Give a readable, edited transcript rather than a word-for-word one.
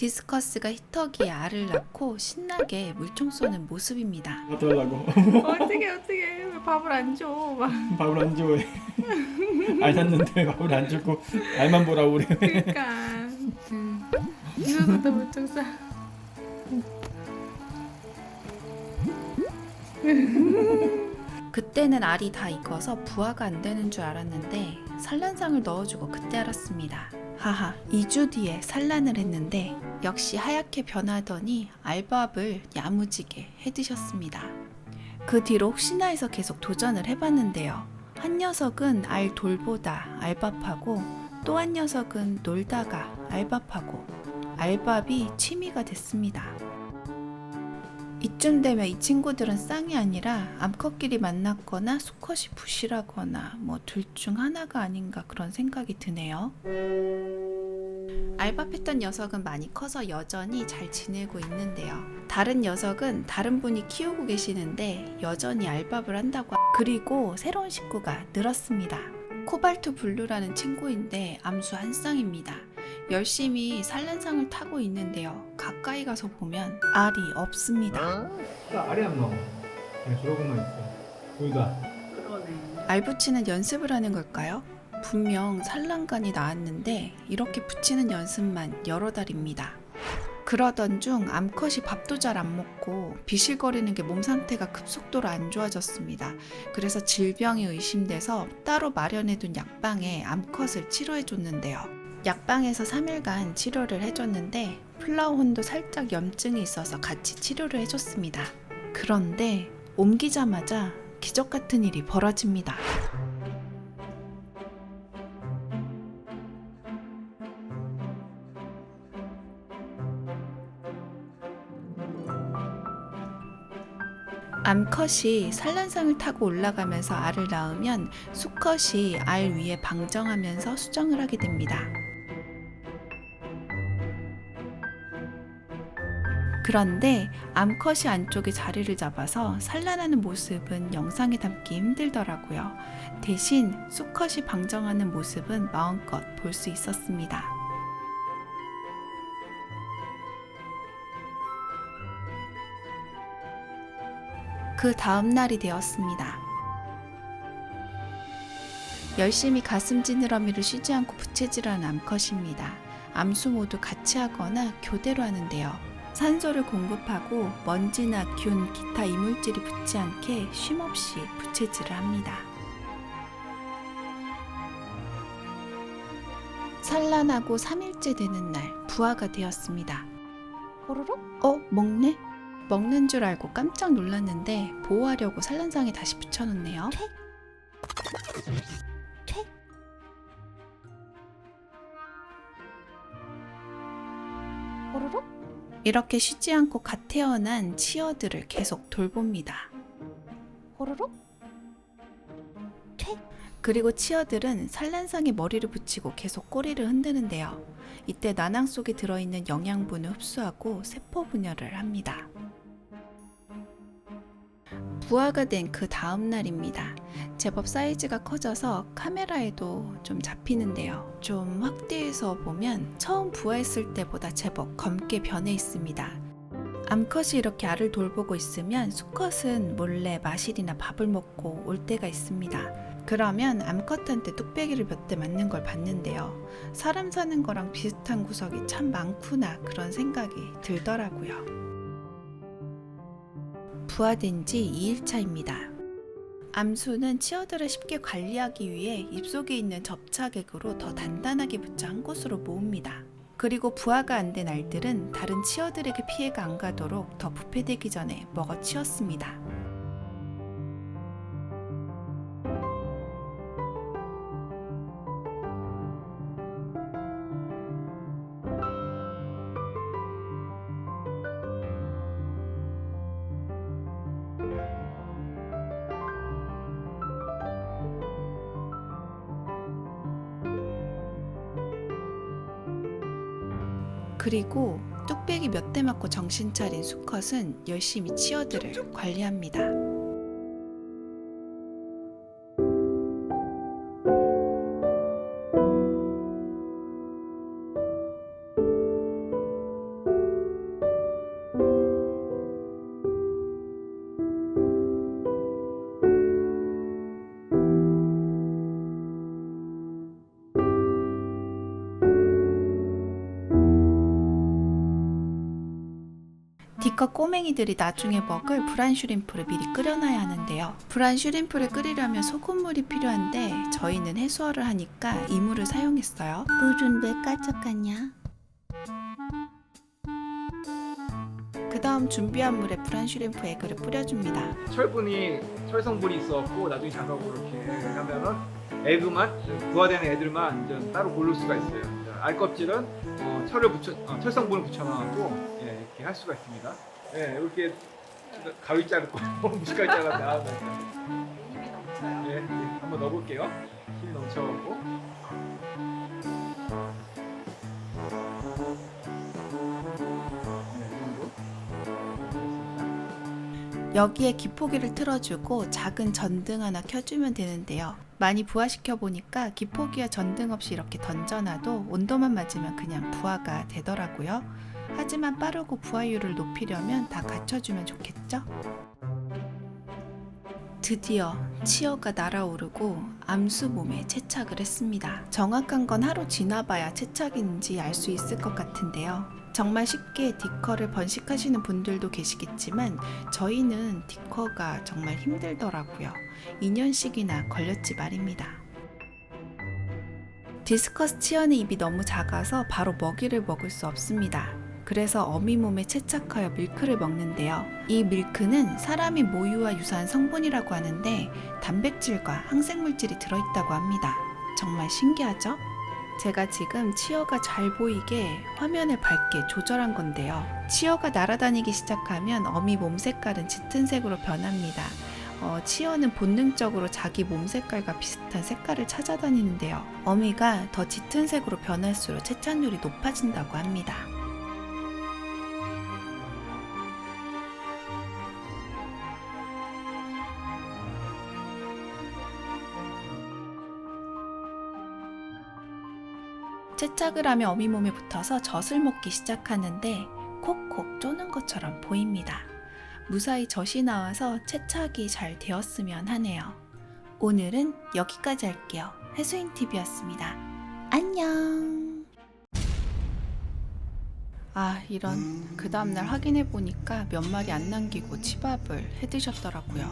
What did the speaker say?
디스커스가 히터기에 알을 낳고 신나게 물총 쏘는 모습입니다. 어떡하려고. 어떻게 왜 밥을 안 줘? 막. 밥을 안 줘. 알 샀는데 밥을 안 주고 알만 보라고 그래. 그러니까 이 녀석도 물총 쏴. 그때는 알이 다 익어서 부화가 안 되는 줄 알았는데 산란상을 넣어주고 그때 알았습니다. 하하, 2주 뒤에 산란을 했는데 역시 하얗게 변하더니 알밥을 야무지게 해드셨습니다. 그 뒤로 혹시나 해서 계속 도전을 해봤는데요. 한 녀석은 알 돌보다 알밥하고 또 한 녀석은 놀다가 알밥하고 알밥이 취미가 됐습니다. 이쯤 되면 이 친구들은 쌍이 아니라 암컷끼리 만났거나 수컷이 부실하거나 뭐 둘 중 하나가 아닌가 그런 생각이 드네요. 알밥했던 녀석은 많이 커서 여전히 잘 지내고 있는데요. 다른 녀석은 다른 분이 키우고 계시는데 여전히 알밥을 한다고 그리고 새로운 식구가 늘었습니다. 코발트 블루라는 친구인데 암수 한 쌍입니다. 열심히 산란상을 타고 있는데요. 가까이 가서 보면 알이 없습니다. 알이 안 나와. 그냥 저러고만 있어. 둘 다. 그러네. 알 붙이는 연습을 하는 걸까요? 분명 산란간이 나왔는데 이렇게 붙이는 연습만 여러 달입니다. 그러던 중 암컷이 밥도 잘 안 먹고 비실거리는 게 몸 상태가 급속도로 안 좋아졌습니다. 그래서 질병이 의심돼서 따로 마련해둔 약방에 암컷을 치료해줬는데요. 약방에서 3일간 치료를 해줬는데 플라우혼도 살짝 염증이 있어서 같이 치료를 해줬습니다. 그런데 옮기자마자 기적 같은 일이 벌어집니다. 암컷이 산란상을 타고 올라가면서 알을 낳으면 수컷이 알 위에 방정하면서 수정을 하게 됩니다. 그런데 암컷이 안쪽에 자리를 잡아서 산란하는 모습은 영상에 담기 힘들더라고요. 대신 수컷이 방정하는 모습은 마음껏 볼 수 있었습니다. 그 다음 날이 되었습니다. 열심히 가슴 지느러미를 쉬지 않고 부채질하는 암컷입니다. 암수 모두 같이 하거나 교대로 하는데요. 산소를 공급하고 먼지나 균, 기타 이물질이 붙지 않게 쉼없이 부채질을 합니다. 산란하고 3일째 되는 날 부화가 되었습니다. 호로록? 먹네? 먹는 줄 알고 깜짝 놀랐는데 보호하려고 산란상에 다시 붙여놓네요. 호로록? 이렇게 쉬지 않고 갓 태어난 치어들을 계속 돌봅니다. 호로록? 그리고 치어들은 산란상에 머리를 붙이고 계속 꼬리를 흔드는데요. 이때 난황 속에 들어있는 영양분을 흡수하고 세포 분열을 합니다. 부화가 된 그 다음 날입니다. 제법 사이즈가 커져서 카메라에도 좀 잡히는데요. 좀 확대해서 보면 처음 부화했을 때보다 제법 검게 변해 있습니다. 암컷이 이렇게 알을 돌보고 있으면 수컷은 몰래 마실이나 밥을 먹고 올 때가 있습니다. 그러면 암컷한테 뚝배기를 몇 대 맞는 걸 봤는데요. 사람 사는 거랑 비슷한 구석이 참 많구나 그런 생각이 들더라고요. 부화된 지 2일차입니다. 암수는 치어들을 쉽게 관리하기 위해 입속에 있는 접착액으로 더 단단하게 붙여 한 곳으로 모읍니다. 그리고 부화가 안 된 알들은 다른 치어들에게 피해가 안 가도록 더 부패되기 전에 먹어치웠습니다. 그리고 뚝배기 몇 대 맞고 정신 차린 수컷은 열심히 치어들을 관리합니다. 디커 꼬맹이들이 나중에 먹을 브란 슈림프를 미리 끓여놔야 하는데요. 브란 슈림프를 끓이려면 소금물이 필요한데 저희는 해수어를 하니까 이물을 사용했어요. 물은 왜 까졌겠냐? 그 다음 준비한 물에 브란 슈림프 에그를 뿌려줍니다. 철분이 철 성분이 있어갖고 나중에 작업으로 이렇게 하면은 에그만 부화되는 애들만 이제 따로 고를 수가 있어요. 이제 알 껍질은 철 성분을 붙여놔갖고 이렇게 할 수가 있습니다. 예, 이렇게 가위 자르고 무식가위 잘라 나오면 힘이 넘쳐요. 예, 한번 넣어볼게요. 힘이 넘쳐갖고. 네, 이 정도. 여기에 기포기를 틀어주고 작은 전등 하나 켜주면 되는데요. 많이 부화시켜 보니까 기포기와 전등 없이 이렇게 던져놔도 온도만 맞으면 그냥 부화가 되더라고요. 하지만 빠르고 부화율을 높이려면 다 갖춰주면 좋겠죠? 드디어 치어가 날아오르고 암수 몸에 채착을 했습니다. 정확한 건 하루 지나봐야 채착인지 알 수 있을 것 같은데요. 정말 쉽게 디커를 번식하시는 분들도 계시겠지만 저희는 디커가 정말 힘들더라고요. 2년씩이나 걸렸지 말입니다. 디스커스 치어는 입이 너무 작아서 바로 먹이를 먹을 수 없습니다. 그래서 어미 몸에 채착하여 밀크를 먹는데요. 이 밀크는 사람이 모유와 유사한 성분이라고 하는데 단백질과 항생물질이 들어있다고 합니다. 정말 신기하죠? 제가 지금 치어가 잘 보이게 화면을 밝게 조절한 건데요. 치어가 날아다니기 시작하면 어미 몸 색깔은 짙은 색으로 변합니다. 치어는 본능적으로 자기 몸 색깔과 비슷한 색깔을 찾아다니는데요. 어미가 더 짙은 색으로 변할수록 채착률이 높아진다고 합니다. 채착을 하며 어미 몸에 붙어서 젖을 먹기 시작하는데 콕콕 쪼는 것처럼 보입니다. 무사히 젖이 나와서 채착이 잘 되었으면 하네요. 오늘은 여기까지 할게요. 해수인TV였습니다. 안녕. 아, 이런. 그 다음날 확인해보니까 몇 마리 안 남기고 치밥을 해드셨더라고요.